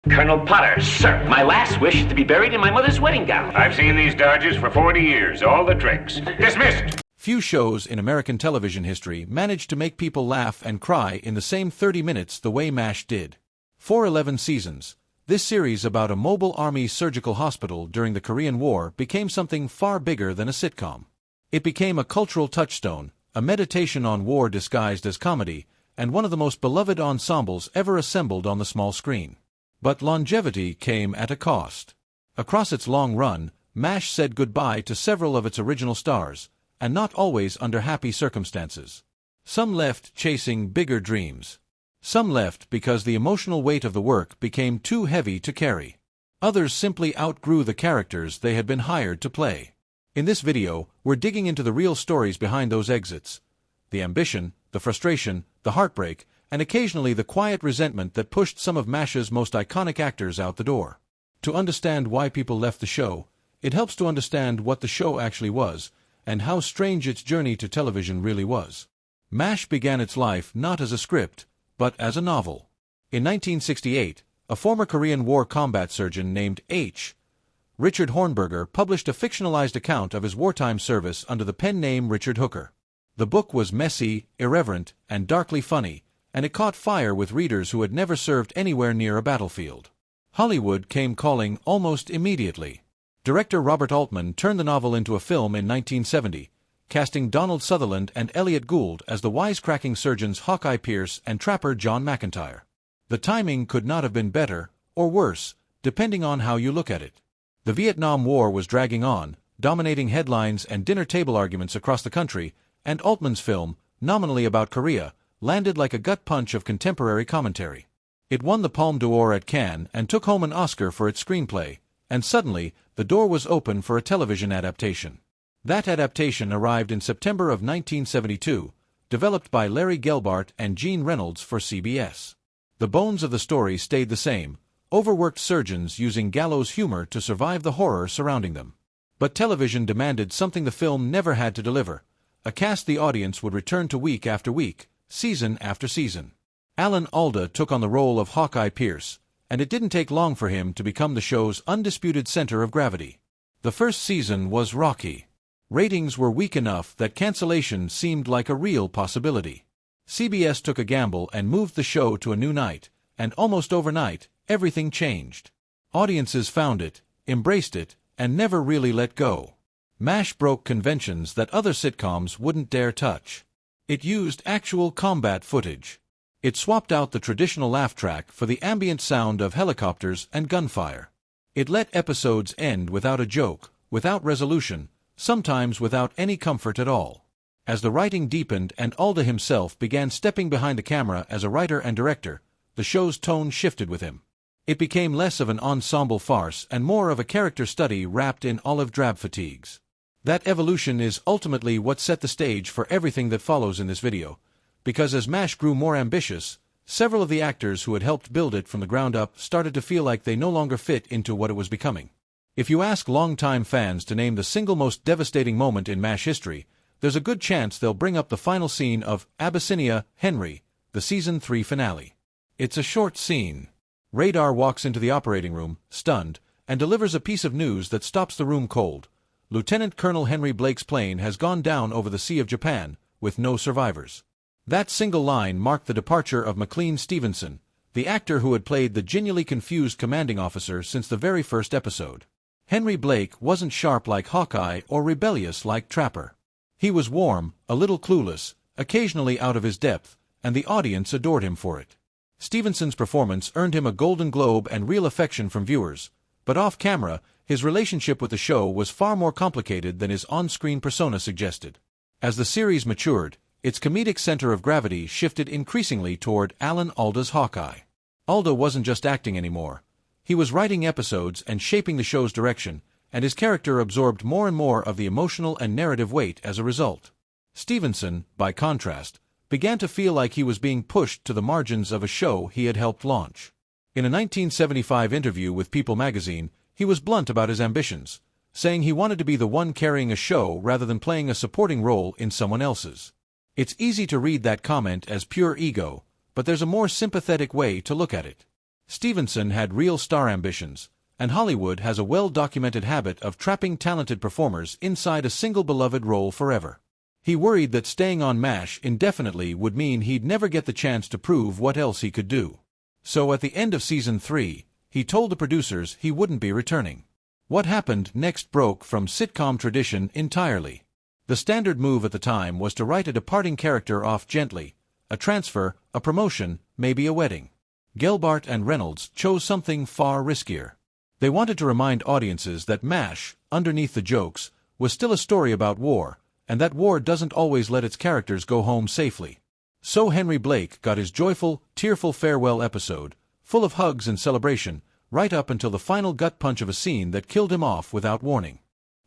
Colonel Potter, sir, my last wish is to be buried in my mother's wedding gown. I've seen these Dodgers for 40 years, all the tricks. Dismissed! Few shows in American television history managed to make people laugh and cry in the same 30 minutes the way MASH did. For 11 seasons, this series about a mobile army surgical hospital during the Korean War became something far bigger than a sitcom. It became a cultural touchstone, a meditation on war disguised as comedy, and one of the most beloved ensembles ever assembled on the small screen. But longevity came at a cost. Across its long run, MASH said goodbye to several of its original stars, and not always under happy circumstances. Some left chasing bigger dreams. Some left because the emotional weight of the work became too heavy to carry. Others simply outgrew the characters they had been hired to play. In this video, we're digging into the real stories behind those exits. The ambition, the frustration, the heartbreak, and occasionally the quiet resentment that pushed some of MASH's most iconic actors out the door. To understand why people left the show, it helps to understand what the show actually was, and how strange its journey to television really was. MASH began its life not as a script, but as a novel. In 1968, a former Korean War combat surgeon named H. Richard Hornberger published a fictionalized account of his wartime service under the pen name Richard Hooker. The book was messy, irreverent, and darkly funny, and it caught fire with readers who had never served anywhere near a battlefield. Hollywood came calling almost immediately. Director Robert Altman turned the novel into a film in 1970, casting Donald Sutherland and Elliot Gould as the wisecracking surgeons Hawkeye Pierce and trapper John McIntyre. The timing could not have been better, or worse, depending on how you look at it. The Vietnam War was dragging on, dominating headlines and dinner table arguments across the country, and Altman's film, nominally about Korea, landed like a gut punch of contemporary commentary. It won the Palme d'Or at Cannes and took home an Oscar for its screenplay, and suddenly, the door was open for a television adaptation. That adaptation arrived in September of 1972, developed by Larry Gelbart and Gene Reynolds for CBS. The bones of the story stayed the same, overworked surgeons using gallows humor to survive the horror surrounding them. But television demanded something the film never had to deliver, a cast the audience would return to week after week, season after season. Alan Alda took on the role of Hawkeye Pierce, and it didn't take long for him to become the show's undisputed center of gravity. The first season was rocky. Ratings were weak enough that cancellation seemed like a real possibility. CBS took a gamble and moved the show to a new night, and almost overnight, everything changed. Audiences found it, embraced it, and never really let go. MASH broke conventions that other sitcoms wouldn't dare touch. It used actual combat footage. It swapped out the traditional laugh track for the ambient sound of helicopters and gunfire. It let episodes end without a joke, without resolution, sometimes without any comfort at all. As the writing deepened and Alda himself began stepping behind the camera as a writer and director, the show's tone shifted with him. It became less of an ensemble farce and more of a character study wrapped in olive drab fatigues. That evolution is ultimately what set the stage for everything that follows in this video, because as MASH grew more ambitious, several of the actors who had helped build it from the ground up started to feel like they no longer fit into what it was becoming. If you ask longtime fans to name the single most devastating moment in MASH history, there's a good chance they'll bring up the final scene of Abyssinia, Henry, the Season 3 finale. It's a short scene. Radar walks into the operating room, stunned, and delivers a piece of news that stops the room cold. Lieutenant Colonel Henry Blake's plane has gone down over the Sea of Japan, with no survivors. That single line marked the departure of McLean Stevenson, the actor who had played the genuinely confused commanding officer since the very first episode. Henry Blake wasn't sharp like Hawkeye or rebellious like Trapper. He was warm, a little clueless, occasionally out of his depth, and the audience adored him for it. Stevenson's performance earned him a Golden Globe and real affection from viewers, but off-camera, his relationship with the show was far more complicated than his on-screen persona suggested. As the series matured, its comedic center of gravity shifted increasingly toward Alan Alda's Hawkeye. Alda wasn't just acting anymore. He was writing episodes and shaping the show's direction, and his character absorbed more and more of the emotional and narrative weight as a result. Stevenson, by contrast, began to feel like he was being pushed to the margins of a show he had helped launch. In a 1975 interview with People magazine, he was blunt about his ambitions, saying he wanted to be the one carrying a show rather than playing a supporting role in someone else's. It's easy to read that comment as pure ego, but there's a more sympathetic way to look at it. Stevenson had real star ambitions, and Hollywood has a well-documented habit of trapping talented performers inside a single beloved role forever. He worried that staying on MASH indefinitely would mean he'd never get the chance to prove what else he could do. So at the end of Season 3, he told the producers he wouldn't be returning. What happened next broke from sitcom tradition entirely. The standard move at the time was to write a departing character off gently, a transfer, a promotion, maybe a wedding. Gelbart and Reynolds chose something far riskier. They wanted to remind audiences that MASH, underneath the jokes, was still a story about war, and that war doesn't always let its characters go home safely. So Henry Blake got his joyful, tearful farewell episode, full of hugs and celebration, right up until the final gut punch of a scene that killed him off without warning.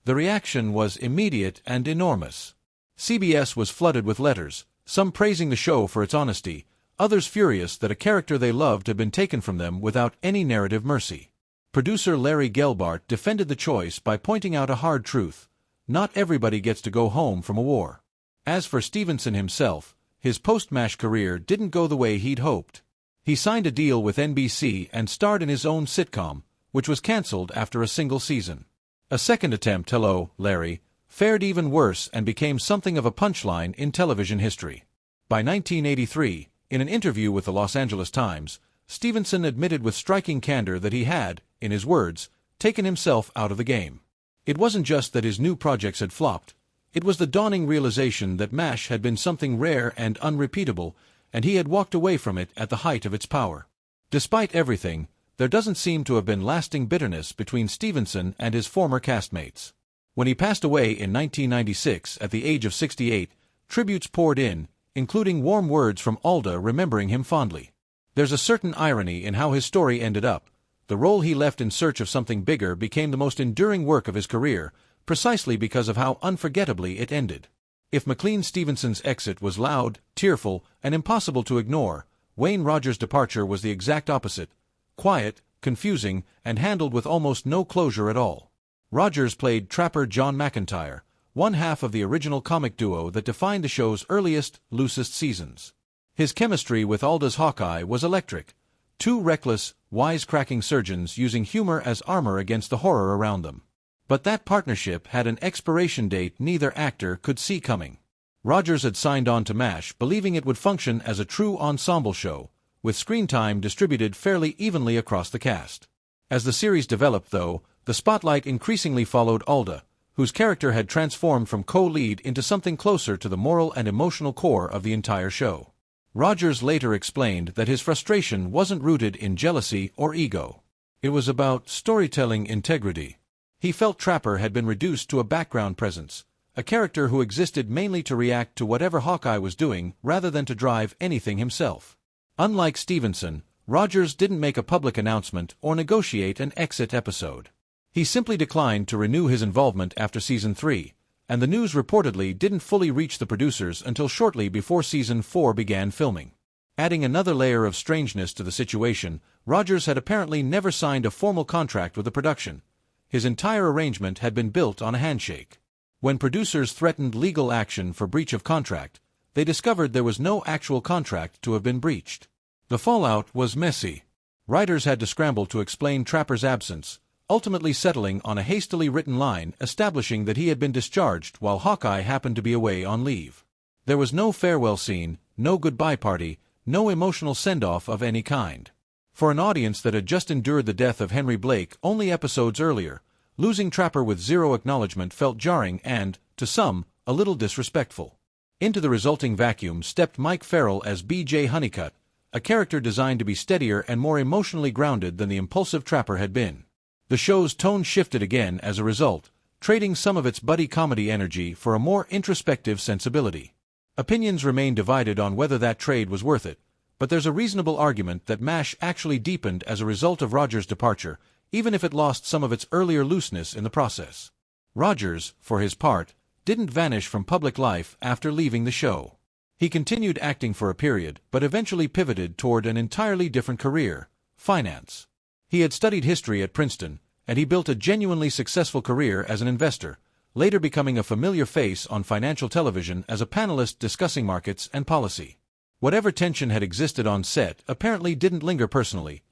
The reaction was immediate and enormous. CBS was flooded with letters, some praising the show for its honesty, others furious that a character they loved had been taken from them without any narrative mercy. Producer Larry Gelbart defended the choice by pointing out a hard truth: not everybody gets to go home from a war. As for Stevenson himself, his post-MASH career didn't go the way he'd hoped. He signed a deal with NBC and starred in his own sitcom, which was cancelled after a single season. A second attempt, Hello, Larry, fared even worse and became something of a punchline in television history. By 1983, in an interview with the Los Angeles Times, Stevenson admitted with striking candor that he had, in his words, taken himself out of the game. It wasn't just that his new projects had flopped. It was the dawning realization that MASH had been something rare and unrepeatable, and he had walked away from it at the height of its power. Despite everything, there doesn't seem to have been lasting bitterness between Stevenson and his former castmates. When he passed away in 1996 at the age of 68, tributes poured in, including warm words from Alda remembering him fondly. There's a certain irony in how his story ended up. The role he left in search of something bigger became the most enduring work of his career, precisely because of how unforgettably it ended. If McLean Stevenson's exit was loud, tearful, and impossible to ignore, Wayne Rogers' departure was the exact opposite: quiet, confusing, and handled with almost no closure at all. Rogers played Trapper John McIntyre, one half of the original comic duo that defined the show's earliest, loosest seasons. His chemistry with Alda's Hawkeye was electric. Two reckless, wisecracking surgeons using humor as armor against the horror around them. But that partnership had an expiration date neither actor could see coming. Rogers had signed on to MASH believing it would function as a true ensemble show, with screen time distributed fairly evenly across the cast. As the series developed, though, the spotlight increasingly followed Alda, whose character had transformed from co-lead into something closer to the moral and emotional core of the entire show. Rogers later explained that his frustration wasn't rooted in jealousy or ego. It was about storytelling integrity. He felt Trapper had been reduced to a background presence, a character who existed mainly to react to whatever Hawkeye was doing rather than to drive anything himself. Unlike Stevenson, Rogers didn't make a public announcement or negotiate an exit episode. He simply declined to renew his involvement after Season 3, and the news reportedly didn't fully reach the producers until shortly before Season 4 began filming. Adding another layer of strangeness to the situation, Rogers had apparently never signed a formal contract with the production. His entire arrangement had been built on a handshake. When producers threatened legal action for breach of contract, they discovered there was no actual contract to have been breached. The fallout was messy. Writers had to scramble to explain Trapper's absence, ultimately settling on a hastily written line establishing that he had been discharged while Hawkeye happened to be away on leave. There was no farewell scene, no goodbye party, no emotional send-off of any kind. For an audience that had just endured the death of Henry Blake only episodes earlier, losing Trapper with zero acknowledgement felt jarring and, to some, a little disrespectful. Into the resulting vacuum stepped Mike Farrell as B.J. Honeycutt, a character designed to be steadier and more emotionally grounded than the impulsive Trapper had been. The show's tone shifted again as a result, trading some of its buddy comedy energy for a more introspective sensibility. Opinions remain divided on whether that trade was worth it, but there's a reasonable argument that MASH actually deepened as a result of Rogers' departure, even if it lost some of its earlier looseness in the process. Rogers, for his part, didn't vanish from public life after leaving the show. He continued acting for a period, but eventually pivoted toward an entirely different career: finance. He had studied history at Princeton, and he built a genuinely successful career as an investor, later becoming a familiar face on financial television as a panelist discussing markets and policy. Whatever tension had existed on set apparently didn't linger personally.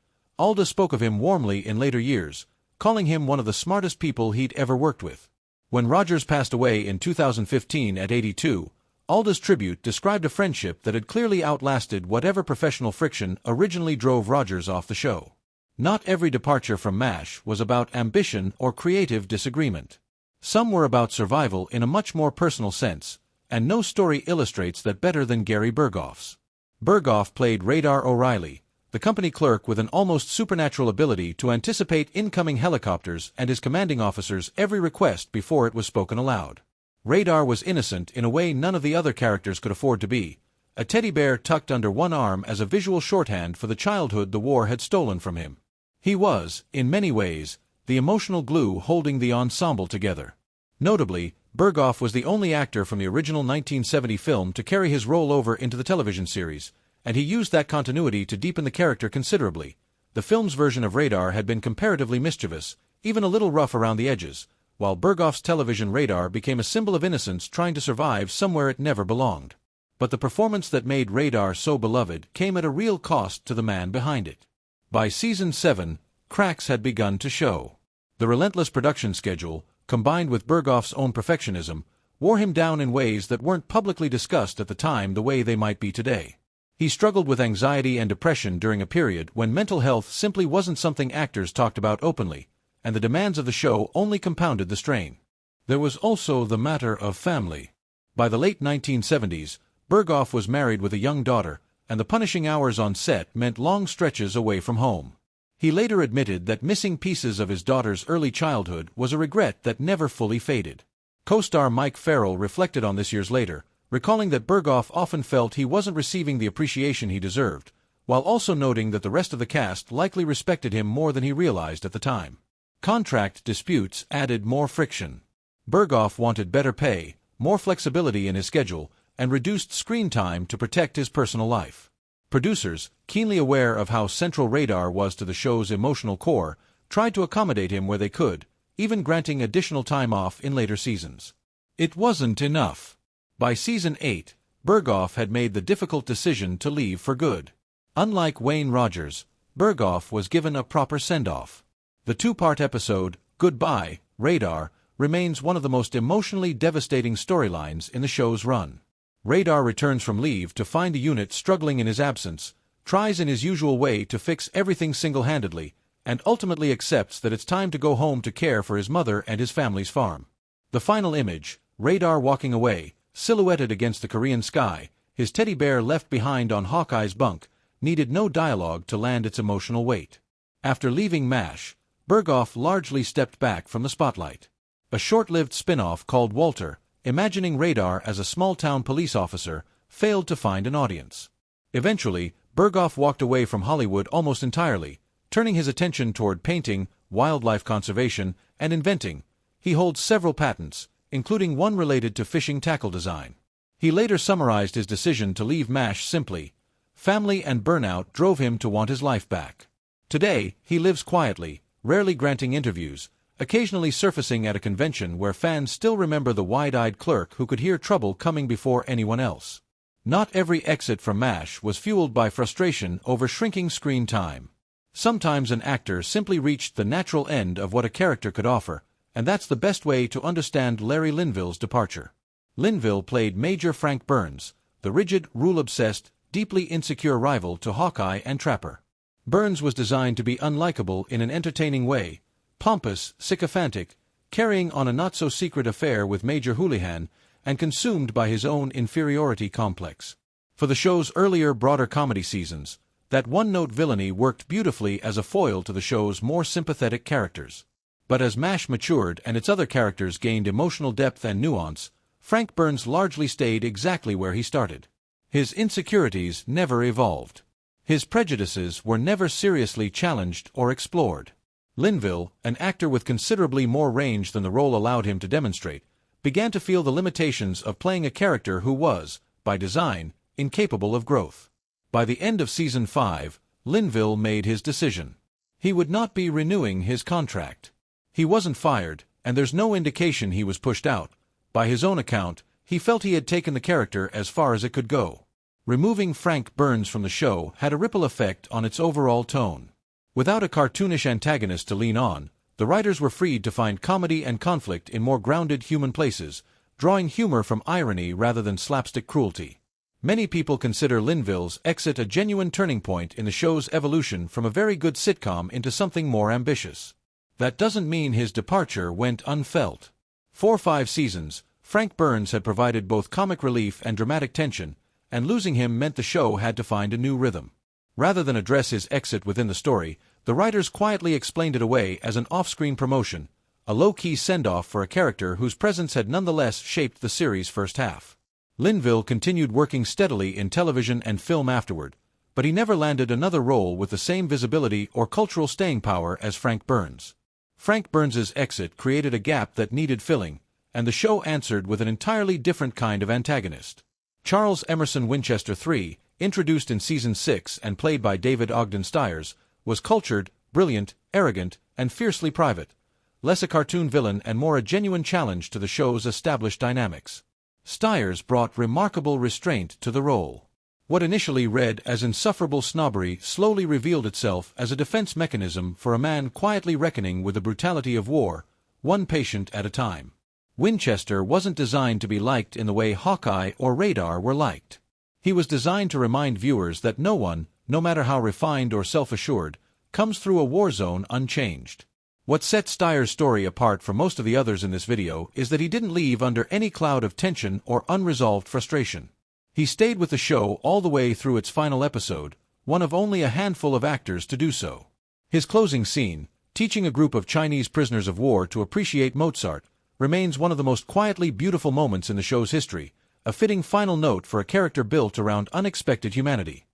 Aldous spoke of him warmly in later years, calling him one of the smartest people he'd ever worked with. When Rogers passed away in 2015 at 82, Aldous' tribute described a friendship that had clearly outlasted whatever professional friction originally drove Rogers off the show. Not every departure from MASH was about ambition or creative disagreement. Some were about survival in a much more personal sense, and no story illustrates that better than Gary Burghoff's. Burghoff played Radar O'Reilly, the company clerk with an almost supernatural ability to anticipate incoming helicopters and his commanding officer's every request before it was spoken aloud. Radar was innocent in a way none of the other characters could afford to be, a teddy bear tucked under one arm as a visual shorthand for the childhood the war had stolen from him. He was, in many ways, the emotional glue holding the ensemble together. Notably, Burghoff was the only actor from the original 1970 film to carry his role over into the television series, and he used that continuity to deepen the character considerably. The film's version of Radar had been comparatively mischievous, even a little rough around the edges, while Burghoff's television Radar became a symbol of innocence trying to survive somewhere it never belonged. But the performance that made Radar so beloved came at a real cost to the man behind it. By season 7, cracks had begun to show. The relentless production schedule, combined with Burghoff's own perfectionism, wore him down in ways that weren't publicly discussed at the time the way they might be today. He struggled with anxiety and depression during a period when mental health simply wasn't something actors talked about openly, and the demands of the show only compounded the strain. There was also the matter of family. By the late 1970s, Burghoff was married with a young daughter, and the punishing hours on set meant long stretches away from home. He later admitted that missing pieces of his daughter's early childhood was a regret that never fully faded. Co-star Mike Farrell reflected on this years later, recalling that Burghoff often felt he wasn't receiving the appreciation he deserved, while also noting that the rest of the cast likely respected him more than he realized at the time. Contract disputes added more friction. Burghoff wanted better pay, more flexibility in his schedule, and reduced screen time to protect his personal life. Producers, keenly aware of how central Radar was to the show's emotional core, tried to accommodate him where they could, even granting additional time off in later seasons. It wasn't enough. By season 8, Burghoff had made the difficult decision to leave for good. Unlike Wayne Rogers, Burghoff was given a proper send-off. The two-part episode, Goodbye, Radar, remains one of the most emotionally devastating storylines in the show's run. Radar returns from leave to find the unit struggling in his absence, tries in his usual way to fix everything single-handedly, and ultimately accepts that it's time to go home to care for his mother and his family's farm. The final image, Radar walking away, silhouetted against the Korean sky, his teddy bear left behind on Hawkeye's bunk, needed no dialogue to land its emotional weight. After leaving MASH, Burghoff largely stepped back from the spotlight. A short-lived spin-off called Walter, imagining Radar as a small-town police officer, failed to find an audience. Eventually, Burghoff walked away from Hollywood almost entirely, turning his attention toward painting, wildlife conservation, and inventing. He holds several patents, including one related to fishing tackle design. He later summarized his decision to leave MASH simply: family and burnout drove him to want his life back. Today, he lives quietly, rarely granting interviews, occasionally surfacing at a convention where fans still remember the wide-eyed clerk who could hear trouble coming before anyone else. Not every exit from MASH was fueled by frustration over shrinking screen time. Sometimes an actor simply reached the natural end of what a character could offer, and that's the best way to understand Larry Linville's departure. Linville played Major Frank Burns, the rigid, rule-obsessed, deeply insecure rival to Hawkeye and Trapper. Burns was designed to be unlikable in an entertaining way, pompous, sycophantic, carrying on a not-so-secret affair with Major Houlihan, and consumed by his own inferiority complex. For the show's earlier, broader comedy seasons, that one-note villainy worked beautifully as a foil to the show's more sympathetic characters. But as MASH matured and its other characters gained emotional depth and nuance, Frank Burns largely stayed exactly where he started. His insecurities never evolved. His prejudices were never seriously challenged or explored. Linville, an actor with considerably more range than the role allowed him to demonstrate, began to feel the limitations of playing a character who was, by design, incapable of growth. By the end of season 5, Linville made his decision. He would not be renewing his contract. He wasn't fired, and there's no indication he was pushed out. By his own account, he felt he had taken the character as far as it could go. Removing Frank Burns from the show had a ripple effect on its overall tone. Without a cartoonish antagonist to lean on, the writers were freed to find comedy and conflict in more grounded human places, drawing humor from irony rather than slapstick cruelty. Many people consider Linville's exit a genuine turning point in the show's evolution from a very good sitcom into something more ambitious. That doesn't mean his departure went unfelt. For 5 seasons, Frank Burns had provided both comic relief and dramatic tension, and losing him meant the show had to find a new rhythm. Rather than address his exit within the story, the writers quietly explained it away as an off-screen promotion, a low-key send-off for a character whose presence had nonetheless shaped the series' first half. Linville continued working steadily in television and film afterward, but he never landed another role with the same visibility or cultural staying power as Frank Burns. Frank Burns's exit created a gap that needed filling, and the show answered with an entirely different kind of antagonist. Charles Emerson Winchester III, introduced in Season 6 and played by David Ogden Stiers, was cultured, brilliant, arrogant, and fiercely private, less a cartoon villain and more a genuine challenge to the show's established dynamics. Stiers brought remarkable restraint to the role. What initially read as insufferable snobbery slowly revealed itself as a defense mechanism for a man quietly reckoning with the brutality of war, one patient at a time. Winchester wasn't designed to be liked in the way Hawkeye or Radar were liked. He was designed to remind viewers that no one, no matter how refined or self-assured, comes through a war zone unchanged. What sets Stiers' story apart from most of the others in this video is that he didn't leave under any cloud of tension or unresolved frustration. He stayed with the show all the way through its final episode, one of only a handful of actors to do so. His closing scene, teaching a group of Chinese prisoners of war to appreciate Mozart, remains one of the most quietly beautiful moments in the show's history, a fitting final note for a character built around unexpected humanity.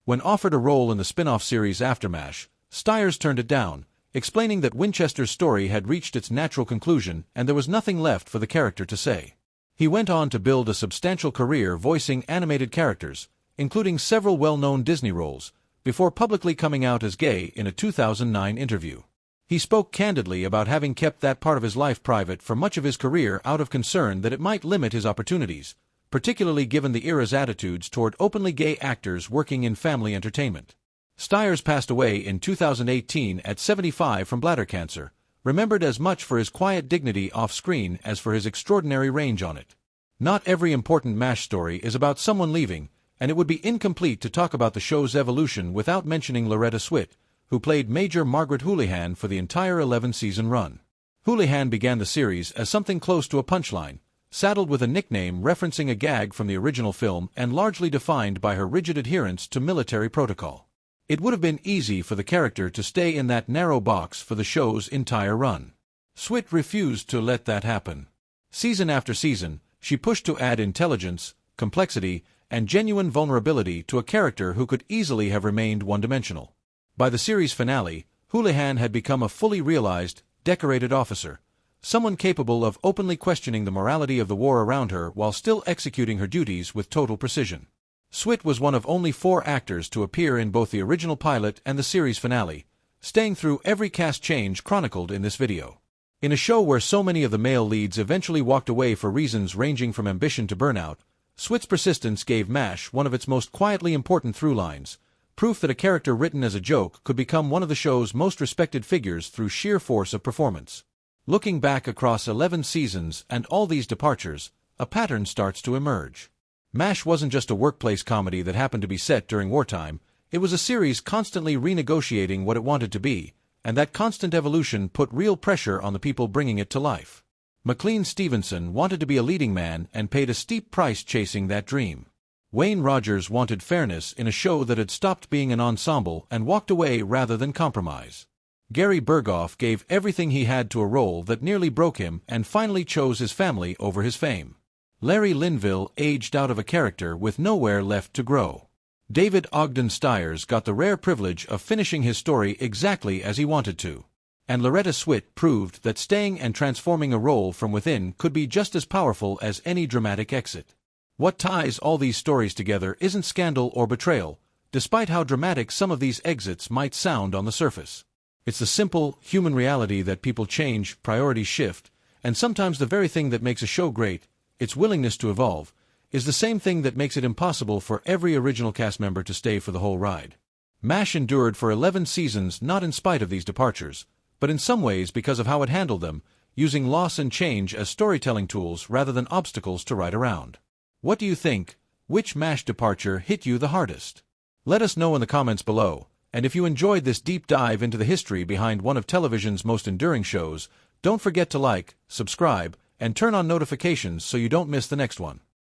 When offered a role in the spin-off series Aftermath, Stiers turned it down, explaining that Winchester's story had reached its natural conclusion and there was nothing left for the character to say. He went on to build a substantial career voicing animated characters, including several well-known Disney roles, before publicly coming out as gay in a 2009 interview. He spoke candidly about having kept that part of his life private for much of his career out of concern that it might limit his opportunities, particularly given the era's attitudes toward openly gay actors working in family entertainment. Stiers passed away in 2018 at 75 from bladder cancer, remembered as much for his quiet dignity off-screen as for his extraordinary range on it. Not every important MASH story is about someone leaving, and it would be incomplete to talk about the show's evolution without mentioning Loretta Swit, who played Major Margaret Houlihan for the entire 11-season run. Houlihan began the series as something close to a punchline, saddled with a nickname referencing a gag from the original film and largely defined by her rigid adherence to military protocol. It would have been easy for the character to stay in that narrow box for the show's entire run. Swit refused to let that happen. Season after season, she pushed to add intelligence, complexity, and genuine vulnerability to a character who could easily have remained one-dimensional. By the series finale, Houlihan had become a fully realized, decorated officer, someone capable of openly questioning the morality of the war around her while still executing her duties with total precision. Swit was one of only 4 actors to appear in both the original pilot and the series finale, staying through every cast change chronicled in this video. In a show where so many of the male leads eventually walked away for reasons ranging from ambition to burnout, Swit's persistence gave MASH one of its most quietly important through lines, proof that a character written as a joke could become one of the show's most respected figures through sheer force of performance. Looking back across 11 seasons and all these departures, a pattern starts to emerge. MASH wasn't just a workplace comedy that happened to be set during wartime, it was a series constantly renegotiating what it wanted to be, and that constant evolution put real pressure on the people bringing it to life. McLean Stevenson wanted to be a leading man and paid a steep price chasing that dream. Wayne Rogers wanted fairness in a show that had stopped being an ensemble and walked away rather than compromise. Gary Berghoff gave everything he had to a role that nearly broke him and finally chose his family over his fame. Larry Linville aged out of a character with nowhere left to grow. David Ogden Stiers got the rare privilege of finishing his story exactly as he wanted to. And Loretta Swit proved that staying and transforming a role from within could be just as powerful as any dramatic exit. What ties all these stories together isn't scandal or betrayal, despite how dramatic some of these exits might sound on the surface. It's the simple, human reality that people change, priorities shift, and sometimes the very thing that makes a show great, its willingness to evolve, is the same thing that makes it impossible for every original cast member to stay for the whole ride. MASH endured for 11 seasons not in spite of these departures, but in some ways because of how it handled them, using loss and change as storytelling tools rather than obstacles to ride around. What do you think? Which MASH departure hit you the hardest? Let us know in the comments below, and if you enjoyed this deep dive into the history behind one of television's most enduring shows, don't forget to like, subscribe, and turn on notifications so you don't miss the next one.